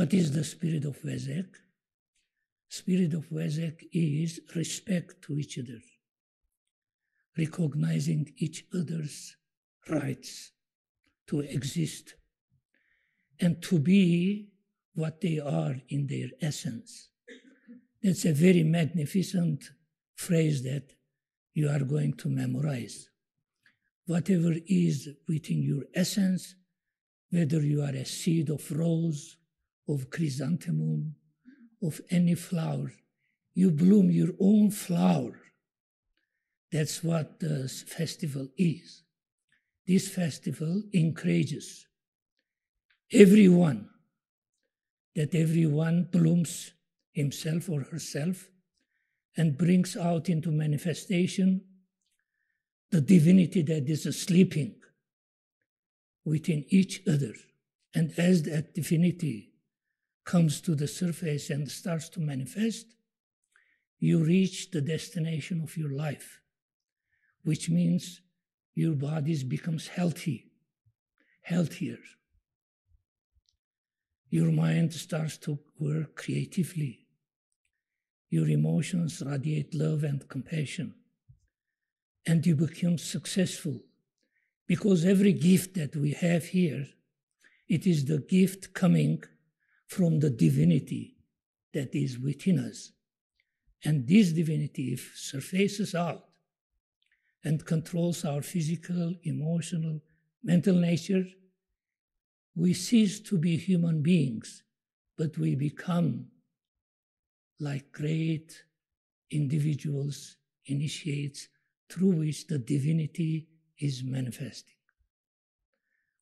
What is the spirit of Wesak? Spirit of Wesak is respect to each other, recognizing each other's rights to exist and to be what they are in their essence. That's a very magnificent phrase that you are going to memorize. Whatever is within your essence, whether you are a seed of rose, of chrysanthemum, of any flower, you bloom your own flower. That's what the festival is. This festival encourages everyone, that everyone blooms himself or herself and brings out into manifestation the divinity that is sleeping within each other. And as that divinity comes to the surface and starts to manifest, you reach the destination of your life, which means your body becomes healthier. Your mind starts to work creatively. Your emotions radiate love and compassion. And you become successful. Because every gift that we have here, it is the gift coming from the divinity that is within us. And this divinity, if surfaces out and controls our physical, emotional, mental nature, we cease to be human beings, but we become like great individuals, initiates, through which the divinity is manifesting.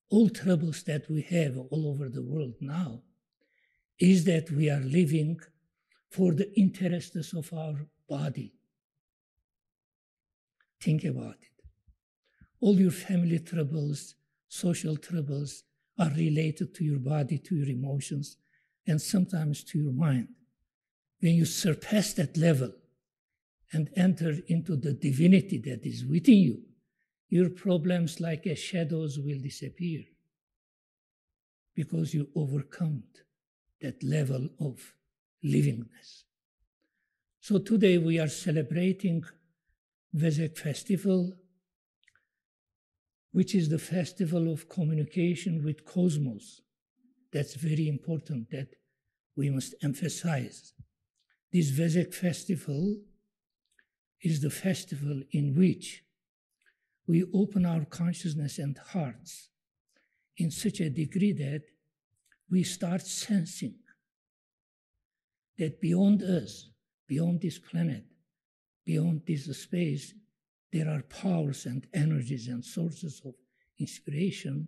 All troubles that we have all over the world now is that we are living for the interests of our body. Think about it. All your family troubles, social troubles are related to your body, to your emotions, and sometimes to your mind. When you surpass that level and enter into the divinity that is within you, your problems like as shadows will disappear because you overcome that level of livingness. So today we are celebrating Wesak Festival, which is the festival of communication with cosmos. That's very important that we must emphasize. This Wesak Festival is the festival in which we open our consciousness and hearts in such a degree that we start sensing that beyond us, beyond this planet, beyond this space, there are powers and energies and sources of inspiration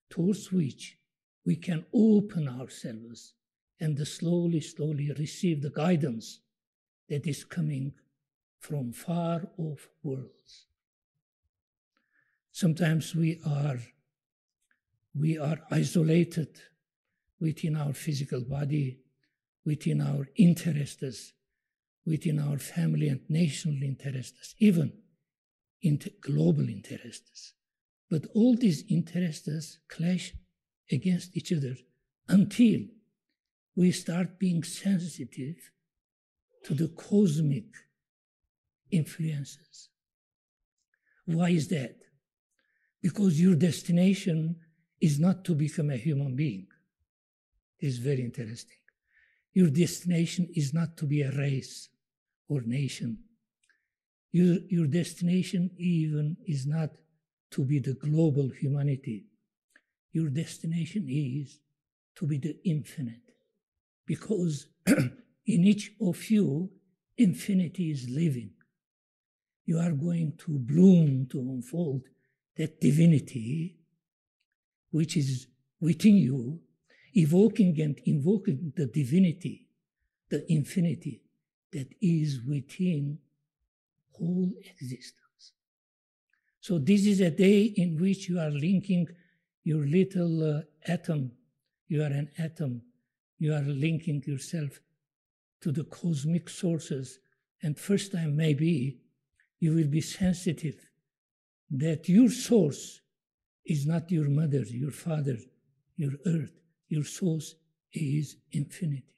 towards which we can open ourselves and slowly receive the guidance that is coming from far off worlds. Sometimes we are isolated within our physical body, within our interests, within our family and national interests, even in global interests. But all these interests clash against each other until we start being sensitive to the cosmic influences. Why is that? Because your destination is not to become a human being. This is very interesting. Your destination is not to be a race or nation. Your destination even is not to be the global humanity. Your destination is to be the infinite. Because in each of you, infinity is living. You are going to bloom, to unfold that divinity which is within you, evoking and invoking the divinity, the infinity that is within whole existence. So this is a day in which you are linking your little atom. You are an atom. You are linking yourself to the cosmic sources. And first time maybe you will be sensitive that your source is not your mother, your father, your earth. Your source is infinity.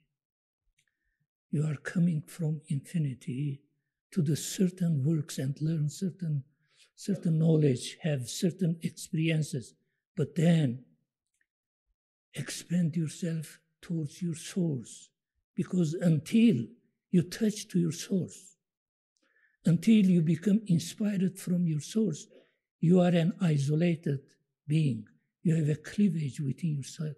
You are coming from infinity to the certain works and learn certain knowledge, have certain experiences, but then expand yourself towards your source, because until you touch to your source, until you become inspired from your source, you are an isolated being. You have a cleavage within yourself.